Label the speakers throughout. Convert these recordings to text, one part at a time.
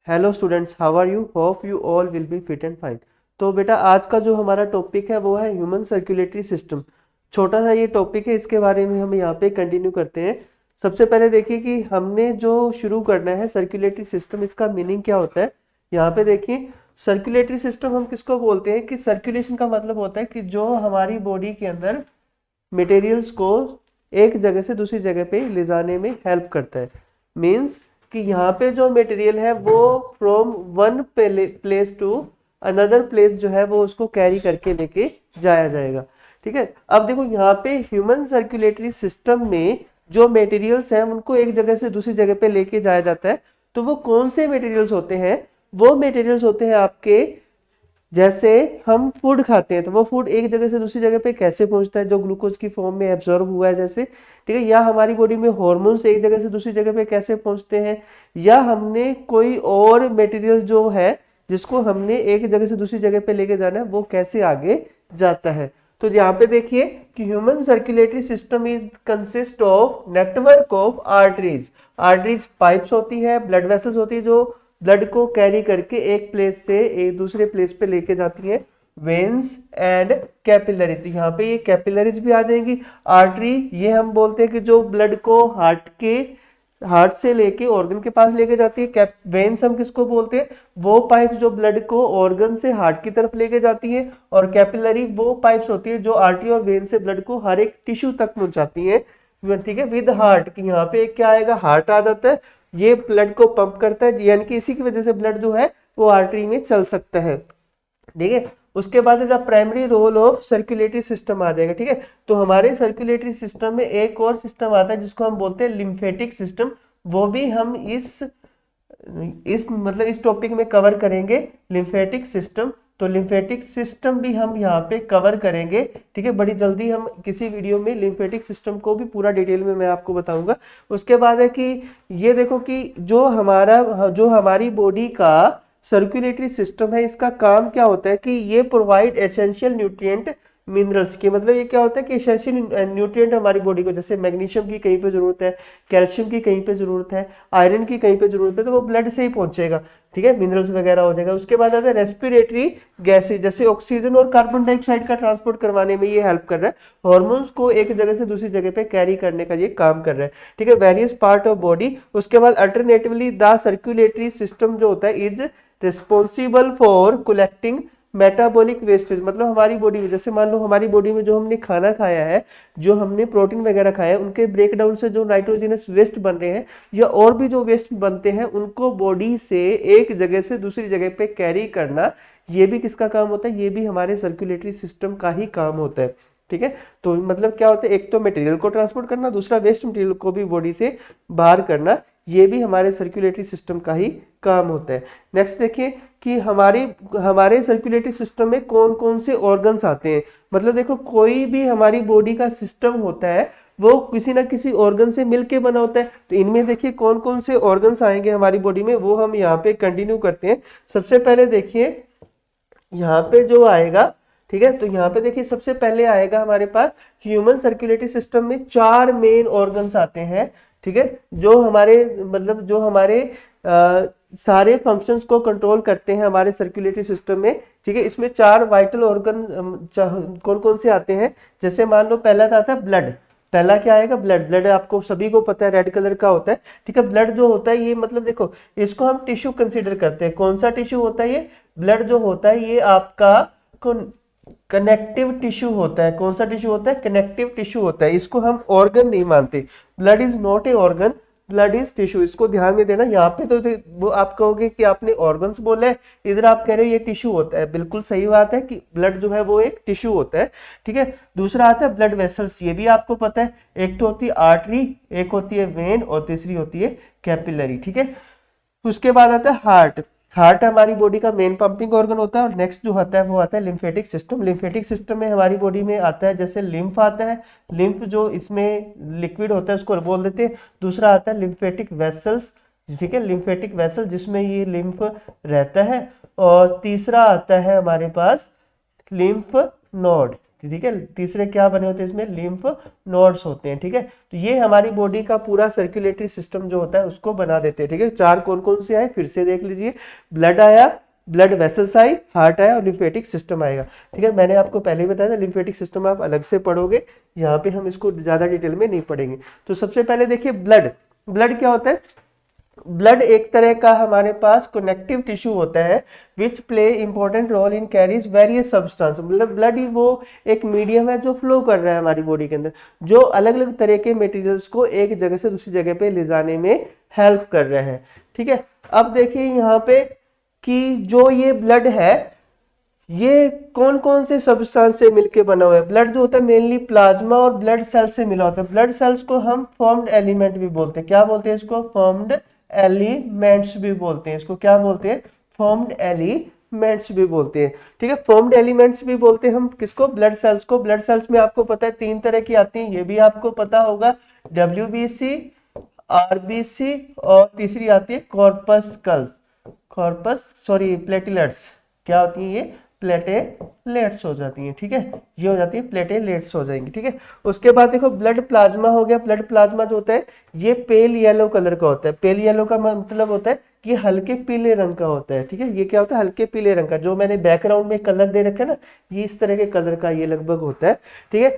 Speaker 1: Hello students, how are you? Hope you all will be fit and fine. तो बेटा आज का जो हमारा टॉपिक है वो है ह्यूमन सर्कुलेटरी सिस्टम। छोटा सा ये टॉपिक है, इसके बारे में हम यहाँ पे कंटिन्यू करते हैं। सबसे पहले देखिए कि हमने जो शुरू करना है सर्कुलेटरी सिस्टम, इसका मीनिंग क्या होता है। यहाँ पे देखिए, सर्कुलेटरी सिस्टम हम किसको बोलते हैं कि सर्कुलेशन का मतलब होता है कि जो हमारी बॉडी के अंदर मटेरियल्स को एक जगह से दूसरी जगह पे ले जाने में हेल्प करता है। मीन्स कि यहाँ पे जो मटेरियल है वो from one place to another place जो है वो उसको कैरी करके लेके जाया जाएगा। ठीक है, अब देखो यहाँ पे ह्यूमन सर्कुलेटरी सिस्टम में जो मटेरियल्स हैं उनको एक जगह से दूसरी जगह पे लेके जाया जाता है। तो वो कौन से मटेरियल्स होते हैं? वो मटेरियल्स होते हैं आपके, जैसे हम फूड खाते हैं तो वो फूड एक जगह से दूसरी जगह पे कैसे पहुंचता है, जो ग्लूकोज की फॉर्म में एब्जॉर्ब हुआ है जैसे। ठीक है, या हमारी बॉडी में हार्मोन्स एक जगह से दूसरी जगह पे कैसे पहुंचते हैं, या हमने कोई और मटेरियल जो है जिसको हमने एक जगह से दूसरी जगह पे लेके जाना है वो कैसे आगे जाता है। तो यहाँ पे देखिए कि human circulatory system is consist of network of arteries. Arteries pipes होती है, ब्लड वेसल्स होती है जो ब्लड को कैरी करके एक प्लेस से एक दूसरे प्लेस पे लेके जाती है। वेन्स एंड कैपिलरीज, तो यहाँ पे ये कैपिलरीज भी आ जाएंगी। आर्टरी ये हम बोलते हैं कि जो ब्लड को हार्ट से लेके ऑर्गन के पास लेके जाती है। वेन्स हम किसको बोलते हैं? वो पाइप्स जो ब्लड को ऑर्गन से हार्ट की तरफ लेके जाती है। और कैपिलरी वो पाइप्स होती है जो आर्टरी और वेन से ब्लड को हर एक टिश्यू तक पहुंचाती है। ठीक है, विद हार्ट, कि यहाँ पे क्या आएगा, हार्ट आ जाता है, ये ब्लड को पंप करता है, यानी कि इसी की वजह से ब्लड जो है वो आर्टरी में चल सकता है। ठीक है, उसके बाद the primary role of circulatory system आ जाएगा। ठीक है, तो हमारे सर्कुलेटरी सिस्टम में एक और सिस्टम आता है जिसको हम बोलते हैं लिम्फेटिक सिस्टम। वो भी हम इस टॉपिक में कवर करेंगे, लिम्फेटिक सिस्टम। तो लिम्फेटिक सिस्टम भी हम यहाँ पे कवर करेंगे। ठीक है, बड़ी जल्दी हम किसी वीडियो में लिम्फेटिक सिस्टम को भी पूरा डिटेल में मैं आपको बताऊंगा। उसके बाद है कि ये देखो कि जो हमारी बॉडी का सर्कुलेटरी सिस्टम है, इसका काम क्या होता है कि ये प्रोवाइड एसेंशियल न्यूट्रिएंट मिनरल्स की, मतलब ये क्या होता है कि एसेंशियल न्यूट्रिएंट हमारी बॉडी को, जैसे मैग्नीशियम की कहीं पे जरूरत है, कैल्शियम की कहीं पे जरूरत है, आयरन की कहीं पे जरूरत है, तो वो ब्लड से ही पहुंचेगा। ठीक है, मिनरल्स वगैरह हो जाएगा। उसके बाद आता है रेस्पिरेटरी गैसेज, जैसे ऑक्सीजन और कार्बन डाइऑक्साइड का ट्रांसपोर्ट करवाने में ये हेल्प कर रहा है। हॉर्मोन्स को एक जगह से दूसरी जगह पे कैरी करने का ये काम कर रहा है। ठीक है, वेरियस पार्ट ऑफ बॉडी। उसके बाद अल्टरनेटिवली द सर्कुलेटरी सिस्टम जो होता है is responsible for collecting metabolic wastage, मतलब हमारी बॉडी में, जैसे मान लो हमारी बॉडी में जो हमने खाना खाया है, जो हमने प्रोटीन वगैरह खाया है, उनके ब्रेकडाउन से जो नाइट्रोजनस वेस्ट बन रहे हैं या और भी जो वेस्ट बनते हैं उनको बॉडी से एक जगह से दूसरी जगह पे कैरी करना, ये भी किसका काम होता है? ये भी हमारे सर्कुलेटरी सिस्टम का ही काम होता है। ठीक है, तो मतलब क्या होता है, एक तो मटेरियल को ट्रांसपोर्ट करना, दूसरा वेस्ट मटेरियल को भी बॉडी से बाहर करना, ये भी हमारे सर्कुलेटरी सिस्टम का ही काम होता है। नेक्स्ट देखिए कि हमारे सर्कुलेटरी सिस्टम में कौन कौन से ऑर्गन्स आते हैं। मतलब देखो, कोई भी हमारी बॉडी का सिस्टम होता है वो किसी ना किसी ऑर्गन से मिलके बना होता है। तो इनमें देखिए कौन कौन से ऑर्गन्स आएंगे हमारी बॉडी में, वो हम यहाँ पे कंटिन्यू करते हैं। सबसे पहले देखिए यहाँ पे जो आएगा, ठीक है, तो यहाँ पे देखिए सबसे पहले आएगा हमारे पास ह्यूमन सर्कुलेटरी सिस्टम में 4 मेन ऑर्गन्स आते हैं। ठीक है, जो हमारे सारे फंक्शंस को कंट्रोल करते हैं हमारे सर्कुलेटरी सिस्टम में। ठीक है, इसमें 4 वाइटल ऑर्गन कौन कौन से आते हैं। जैसे मान लो पहला आता है ब्लड। पहला क्या आएगा? ब्लड। ब्लड आपको सभी को पता है रेड कलर का होता है। ठीक है, ब्लड जो होता है ये, मतलब देखो, इसको हम टिश्यू कंसीडर करते हैं। कौन सा टिश्यू होता है ये? ब्लड जो होता है ये आपका कनेक्टिव टिश्यू होता है। कौन सा टिश्यू होता है? कनेक्टिव टिश्यू होता है। इसको हम ऑर्गन नहीं मानते। Blood is not a organ, blood is tissue. इसको ध्यान में देना। यहाँ पे तो वो आप कहोगे कि आपने ऑर्गन्स बोला है, इधर आप कह रहे हो ये टिश्यू होता है। बिल्कुल सही बात है कि ब्लड जो है वो एक टिश्यू होता है। ठीक है, दूसरा आता है ब्लड वेसल्स। ये भी आपको पता है, एक तो होती है आर्टरी, एक होती है वेन और तीसरी होती है कैपिलरी। ठीक है, उसके बाद आता है हार्ट। हार्ट हमारी बॉडी का मेन पंपिंग ऑर्गन होता है। और नेक्स्ट जो आता है वो आता है लिम्फेटिक सिस्टम। लिम्फेटिक सिस्टम में हमारी बॉडी में आता है जैसे लिम्फ आता है। लिम्फ जो इसमें लिक्विड होता है उसको बोल देते हैं। दूसरा आता है लिम्फेटिक वेसल्स। ठीक है, लिम्फेटिक वेसल जिसमें ये लिम्फ रहता है। और तीसरा आता है हमारे पास लिम्फ नोड। ठीक है। तीसरे क्या बने होते हैं इसमें, लिम्फ नोड्स होते हैं, ठीक है। तो ये हमारी बॉडी का पूरा सर्कुलेटरी सिस्टम जो होता है उसको बना देते हैं, ठीक है। चार कौन कौन से आए फिर से देख लीजिए, ब्लड आया, ब्लड वेसल्स आई, हार्ट आया और लिम्फेटिक सिस्टम आएगा, ठीक है। मैंने आपको पहले ही बताया था लिम्फेटिक सिस्टम आप अलग से पढ़ोगे, यहाँ पे हम इसको ज्यादा डिटेल में नहीं पढ़ेंगे। तो सबसे पहले देखिए ब्लड, ब्लड क्या होता है, ब्लड एक तरह का हमारे पास कनेक्टिव टिश्यू होता है which play important role in carries various substance, मतलब ब्लड ही वो एक मीडियम है जो फ्लो कर रहा है हमारी बॉडी के अंदर, जो अलग अलग तरह के मटेरियल्स को एक जगह से दूसरी जगह पे ले जाने में हेल्प कर रहे हैं, ठीक है। अब देखिए यहाँ पे कि जो ये ब्लड है ये कौन कौन से सब्सटेंस से मिलके बना हुआ है। ब्लड जो होता है मेनली प्लाज्मा और ब्लड सेल से मिला होता है। ब्लड सेल्स को हम फॉर्म्ड एलिमेंट भी बोलते हैं, क्या बोलते हैं इसको, फॉर्म्ड एलिमेंट्स भी बोलते हैं, इसको क्या बोलते हैं, फॉर्म्ड एलिमेंट्स भी बोलते हैं, ठीक है। फॉर्म्ड एलिमेंट्स भी बोलते हैं हम किसको, ब्लड सेल्स को। ब्लड सेल्स में आपको पता है तीन तरह की आती हैं, ये भी आपको पता होगा, WBC, RBC और तीसरी आती है प्लेटलेट्स, क्या होती है ये, प्लेटेलेट्स हो जाती हैं, ठीक है। ये हो जाती है प्लेटेलेट्स हो जाएंगी, ठीक है। उसके बाद देखो ब्लड प्लाज्मा हो गया। ब्लड प्लाज्मा जो होता है ये पेल येलो कलर का होता है। पेल येलो का मतलब होता है कि हल्के पीले रंग का होता है, ठीक है। ये क्या होता है, हल्के पीले रंग का, जो मैंने बैकग्राउंड में कलर दे रखा है ना, ये इस तरह के कलर का ये लगभग होता है, ठीक है।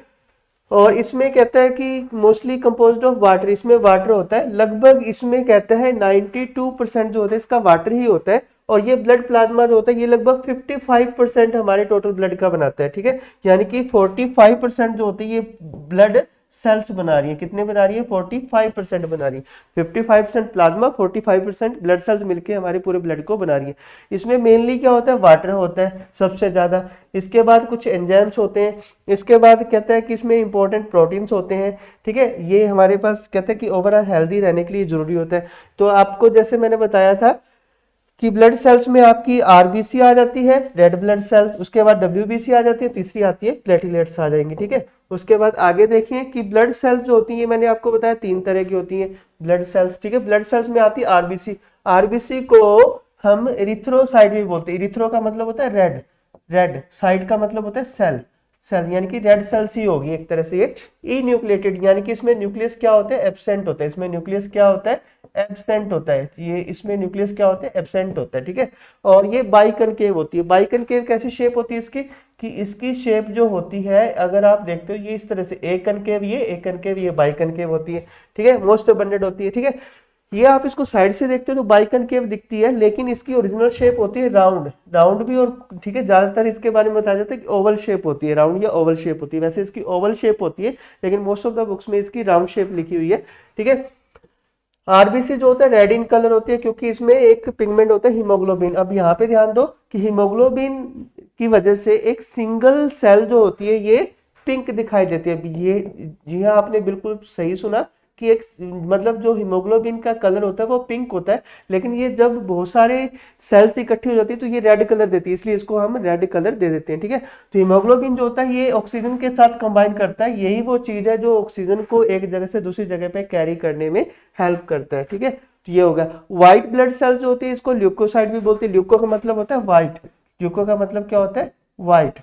Speaker 1: और इसमें कहता है कि मोस्टली कंपोज्ड ऑफ वाटर, इसमें वाटर होता है लगभग, इसमें कहता है 92% जो होता है इसका वाटर ही होता है। और ये ब्लड प्लाज्मा जो होता है ये लगभग 55% हमारे टोटल ब्लड का बनाता है, ठीक है। यानी कि 45% जो होती है ये ब्लड सेल्स बना रही है, कितने बना रही है, 45% बना रही है। 55% प्लाज्मा, 45% ब्लड सेल्स मिलके हमारे पूरे ब्लड को बना रही है। इसमें मेनली क्या होता है, वाटर होता है सबसे ज्यादा, इसके बाद कुछ एंजाइम्स होते हैं, इसके बाद कहता है कि इसमें इंपॉर्टेंट प्रोटीन्स होते हैं, ठीक है। ये हमारे पास कहता है कि ओवरऑल हेल्दी रहने के लिए जरूरी होता है। तो आपको जैसे मैंने बताया था कि ब्लड सेल्स में आपकी RBC आ जाती है, रेड ब्लड सेल, उसके बाद WBC आ जाती है, तीसरी आती है प्लेटलेट्स आ जाएंगी, ठीक है। उसके बाद आगे देखिए कि ब्लड सेल्स जो होती है मैंने आपको बताया तीन तरह की होती हैं ब्लड सेल्स, ठीक है। ब्लड सेल्स में आती है RBC, RBC को हम एरिथ्रोसाइट भी बोलते हैं। एरिथ्रो का मतलब होता है रेड, रेड साइड का मतलब होता है सेल, सेल यानी कि रेड सेल्स ही होगी एक तरह से। ये ई न्यूक्लिएटेड यानी कि इसमें न्यूक्लियस क्या होता है, एब्सेंट होता है, इसमें न्यूक्लियस क्या होता है, एब्सेंट होता है, ये इसमें न्यूक्लियस क्या होता है, एब्सेंट होता है, ठीक है। और ये बाइकनकेव होती है। बाइकनकेव कैसी शेप होती है इसकी, कि इसकी शेप जो होती है अगर आप देखते हो ये इस तरह से, एक कनकेव ये बाइकनकेव होती है, ठीक है, मोस्ट अबंडेंट होती है, ठीक है। ये आप इसको साइड से देखते हो तो बाइकनकेव दिखती है, लेकिन इसकी ओरिजिनल शेप होती है राउंड, राउंड भी, और ठीक है ज्यादातर इसके बारे में बताया जाता है कि ओवल शेप होती है, राउंड या ओवल शेप होती है। वैसे इसकी ओवल शेप होती है लेकिन मोस्ट ऑफ द बुक्स में इसकी राउंड शेप लिखी हुई है, ठीक है। RBC जो होता है रेड इन कलर होती है क्योंकि इसमें एक पिगमेंट होता है हीमोग्लोबिन। अब यहाँ पे ध्यान दो कि हीमोग्लोबिन की वजह से एक सिंगल सेल जो होती है ये पिंक दिखाई देती है। ये जी हाँ, आपने बिल्कुल सही सुना कि एक मतलब जो हीमोग्लोबिन का कलर होता है वो पिंक होता है, लेकिन ये जब बहुत सारे सेल्स इकट्ठी हो जाती है तो ये रेड कलर देती है, इसलिए इसको हम रेड कलर दे देते हैं, ठीक है। तो हीमोग्लोबिन जो होता है ये ऑक्सीजन के साथ कंबाइन करता है, यही वो चीज है जो ऑक्सीजन को एक जगह से दूसरी जगह पे कैरी करने में हेल्प करता है, ठीक है। तो ये होगा व्हाइट ब्लड सेल जो होती है इसको ल्यूकोसाइट भी बोलते हैं। ल्यूको का मतलब होता है व्हाइट, ल्यूको का मतलब क्या होता है, व्हाइट,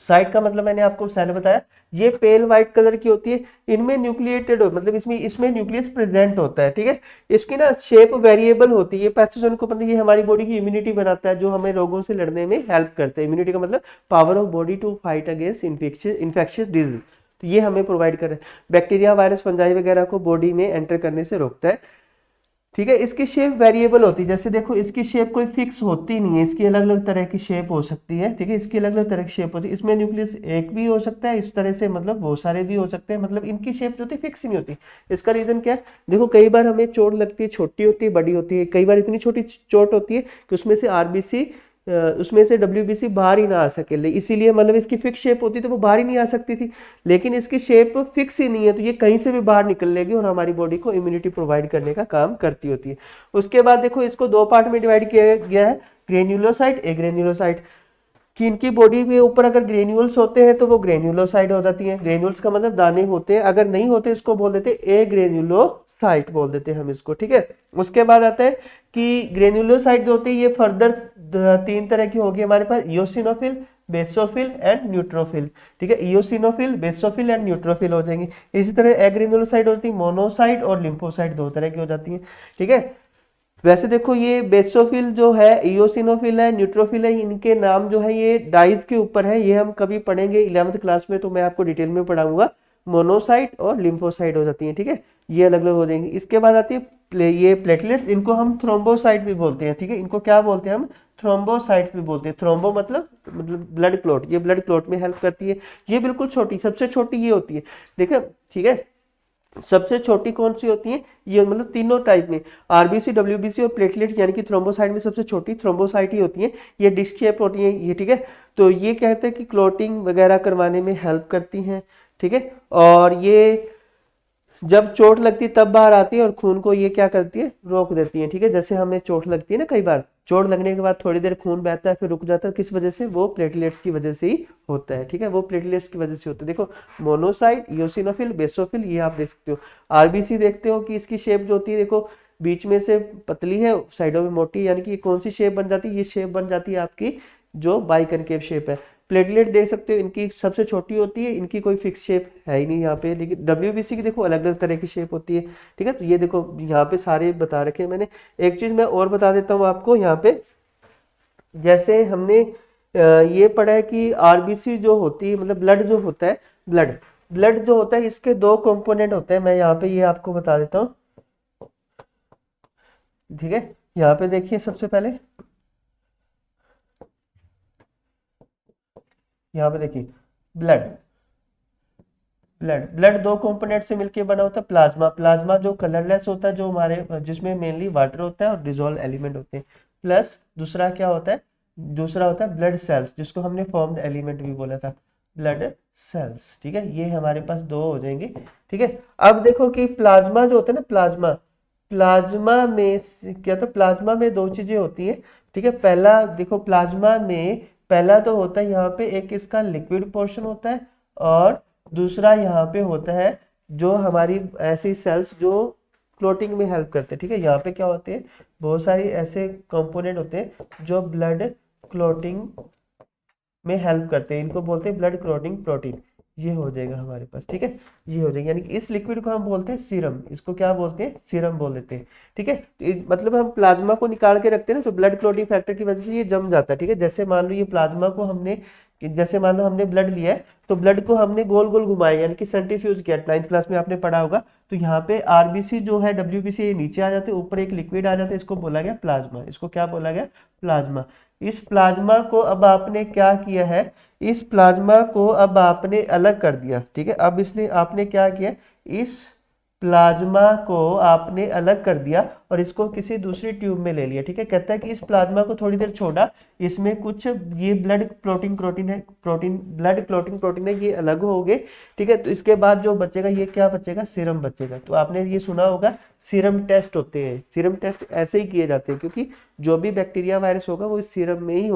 Speaker 1: साइट का मतलब मैंने आपको पहले बताया, ये पेल व्हाइट कलर की होती है। इनमें न्यूक्लिएटेड मतलब इसमें न्यूक्लियस प्रेजेंट होता है, ठीक है। इसकी ना शेप वेरिएबल होती है। ये पैथोजन को मतलब ये हमारी बॉडी की इम्यूनिटी बनाता है जो हमें रोगों से लड़ने में हेल्प करता है। इम्यूनिटी का मतलब power of body to fight against infectious disease, तो ये हमें प्रोवाइड कर रहा है। बैक्टीरिया, वायरस, फंजाई वगैरह को बॉडी में एंटर करने से रोकता है, ठीक है। इसकी शेप वेरिएबल होती है, जैसे देखो इसकी शेप कोई फिक्स होती नहीं है, इसकी अलग अलग तरह की शेप हो सकती है, ठीक है। इसकी अलग अलग तरह की शेप होती है। इसमें न्यूक्लियस एक भी हो सकता है इस तरह से, मतलब बहुत सारे भी हो सकते हैं, मतलब इनकी शेप जो होती है फिक्स नहीं होती। इसका रीजन क्या है, देखो कई बार हमें चोट लगती है, छोटी होती है, बड़ी होती है, कई बार इतनी छोटी चोट होती है कि उसमें से RBC उसमें से WBC बाहर ही ना आ सके, इसीलिए मतलब इसकी फिक्स शेप होती तो वो बाहर ही नहीं आ सकती थी, लेकिन इसकी शेप फिक्स ही नहीं है तो ये कहीं से भी बाहर निकल लेगी और हमारी बॉडी को इम्यूनिटी प्रोवाइड करने का काम करती होती है। उसके बाद देखो इसको दो पार्ट में डिवाइड किया गया है, ग्रेन्युलोसाइट, एग्रेन्युलोसाइट, कि इनकी बॉडी के ऊपर अगर ग्रेन्यूल्स होते हैं तो वो ग्रेन्युलोसाइट हो जाती है। ग्रेन्यूल्स का मतलब दाने होते हैं, अगर नहीं होते इसको बोल देते ए ग्रेन्युलोसाइट बोल देते हैं हम इसको, ठीक है। उसके बाद आता है कि ग्रेन्युलोसाइट जो होती है ये फर्दर तीन तरह की होगी हमारे पास, इयोसिनोफिल, बेसोफिल एंड न्यूट्रोफिल, ठीक है, इयोसिनोफिल, बेसोफिल एंड न्यूट्रोफिल हो जाएंगे। इसी तरह एग्रेनुलोसाइट होती है, मोनोसाइट और लिम्फोसाइट, दो तरह की हो जाती है, ठीक है। वैसे देखो ये बेसोफिल जो है, इयोसिनोफिल है, न्यूट्रोफिल है, इनके नाम जो है ये डाइज के ऊपर है, ये हम कभी पढ़ेंगे 11th क्लास में, तो मैं आपको डिटेल में पढ़ाऊंगा। मोनोसाइट और लिम्फोसाइट हो जाती है, ठीक है, ये अलग अलग हो जाएंगी। इसके बाद आती है ये प्लेटलेट्स, इनको हम थ्रोम्बोसाइट भी बोलते हैं, ठीक है, इनको क्या बोलते हैं हम, थ्रोम्बोसाइट भी बोलते हैं। थ्रोम्बो मतलब ब्लड क्लॉट, ये ब्लड क्लॉट में हेल्प करती है। ये बिल्कुल छोटी, सबसे छोटी ये होती है, ठीक है, ठीक है। सबसे छोटी कौन सी होती है, ये मतलब तीनों टाइप में, आरबीसी, डब्ल्यूबीसी और प्लेटलेट, यानी कि थ्रोम्बोसाइट में सबसे छोटी थ्रोम्बोसाइट ही होती है, ये डिस्क शेप होती है ये, ठीक है। तो ये कहते हैं कि क्लॉटिंग वगैरह करवाने में हेल्प करती हैं, ठीक है। और ये जब चोट लगती है तब बाहर आती है और खून को ये क्या करती है, रोक देती है, ठीक है। जैसे हमें चोट लगती है ना, कई बार चोट लगने के बाद थोड़ी देर खून बहता है फिर रुक जाता है, किस वजह से, वो प्लेटलेट्स की वजह से ही होता है, ठीक है, वो प्लेटलेट्स की वजह से होता है। देखो मोनोसाइट, इयोसिनोफिल, बेसोफिल, ये आप देख सकते हो। आरबीसी देखते हो कि इसकी शेप जो होती है, देखो बीच में से पतली है, साइडों में मोटी, यानी कि कौन सी शेप बन जाती है, ये शेप बन जाती है आपकी जो बाइकनकेव शेप है। प्लेटलेट देख सकते हो, इनकी सबसे छोटी होती है, इनकी कोई फिक्स शेप है ही नहीं यहाँ पे, लेकिन डब्ल्यूबीसी की देखो अलग अलग तरह की शेप होती है, ठीक है। तो ये देखो यहाँ पे सारे बता रखे हैं मैंने। एक चीज मैं और बता देता हूँ आपको यहाँ पे, जैसे हमने ये पढ़ा है कि आरबीसी जो होती है, मतलब ब्लड जो होता है, ब्लड ब्लड जो होता है, इसके दो कंपोनेंट होते हैं, मैं यहाँ पे ये आपको बता देता हूँ, ठीक है। यहाँ पे देखिए सबसे पहले, यहाँ पे देखिए ब्लड, ब्लड दो कंपोनेंट से मिलकर बना होता है। प्लाज्मा, प्लाज्मा जो कलरलेस होता है, जो हमारे जिसमें मेनली वाटर होता है और डिजोल्व एलिमेंट होते हैं। प्लस दूसरा क्या होता है, दूसरा होता है ब्लड सेल्स, जिसको हमने फॉर्म्ड एलिमेंट भी बोला था, ब्लड सेल्स, ठीक है। ये हमारे पास दो हो जाएंगे, ठीक है। अब देखो कि प्लाज्मा जो होता है ना, प्लाज्मा, प्लाज्मा में क्या, तो प्लाज्मा में दो चीजें होती हैं, ठीक है। पहला देखो प्लाज्मा में पहला तो होता है यहाँ पे एक इसका लिक्विड पोर्शन होता है, और दूसरा यहाँ पे होता है जो हमारी ऐसी सेल्स जो क्लोटिंग में हेल्प करते हैं, ठीक है। यहाँ पे क्या होते हैं, बहुत सारी ऐसे कंपोनेंट होते हैं जो ब्लड क्लोटिंग में हेल्प करते हैं, इनको बोलते हैं ब्लड क्लोटिंग प्रोटीन। ये हो जाएगा हमारे पास, ठीक है, ये हो जाएगा, यानी कि इस लिक्विड को हम बोलते हैं सीरम, इसको क्या बोलते हैं, सीरम बोल देते हैं, ठीक है। मतलब हम प्लाज्मा को निकाल के रखते हैं ना, तो ब्लड क्लोटिंग फैक्टर की वजह से ये जम जाता है, ठीक है। जैसे मान लो ये प्लाज्मा को हमने, जैसे मान लो हमने ब्लड लिया है, तो ब्लड को हमने गोल गोल घुमाया, यानी कि सेंट्रीफ्यूज किया, 9th क्लास में आपने पढ़ा होगा। तो यहाँ पे आरबीसी जो है, डब्ल्यूबीसी, ये नीचे आ जाते हैं, ऊपर एक लिक्विड आ जाता है, इसको बोला गया प्लाज्मा, इसको क्या बोला गया, प्लाज्मा। इस प्लाज्मा को अब आपने क्या किया है, इस प्लाज्मा को अब आपने अलग कर दिया, ठीक है। अब इसने आपने क्या किया, इस प्लाज्मा को आपने अलग कर दिया और इसको किसी दूसरी ट्यूब में ले लिया, ठीक है। कहता है कि इस प्लाज्मा को थोड़ी देर छोड़ा, इसमें कुछ ये ब्लड क्लोटिंग प्रोटीन है, ब्लड क्लोटिंग प्रोटीन है, ये अलग हो गए, ठीक है। तो इसके बाद जो बचेगा, ये क्या बचेगा, सीरम बचेगा। तो आपने ये सुना होगा सीरम टेस्ट होते हैं, सीरम टेस्ट ऐसे ही किए जाते हैं, क्योंकि जो भी बैक्टीरिया वायरस होगा वो इस सीरम में ही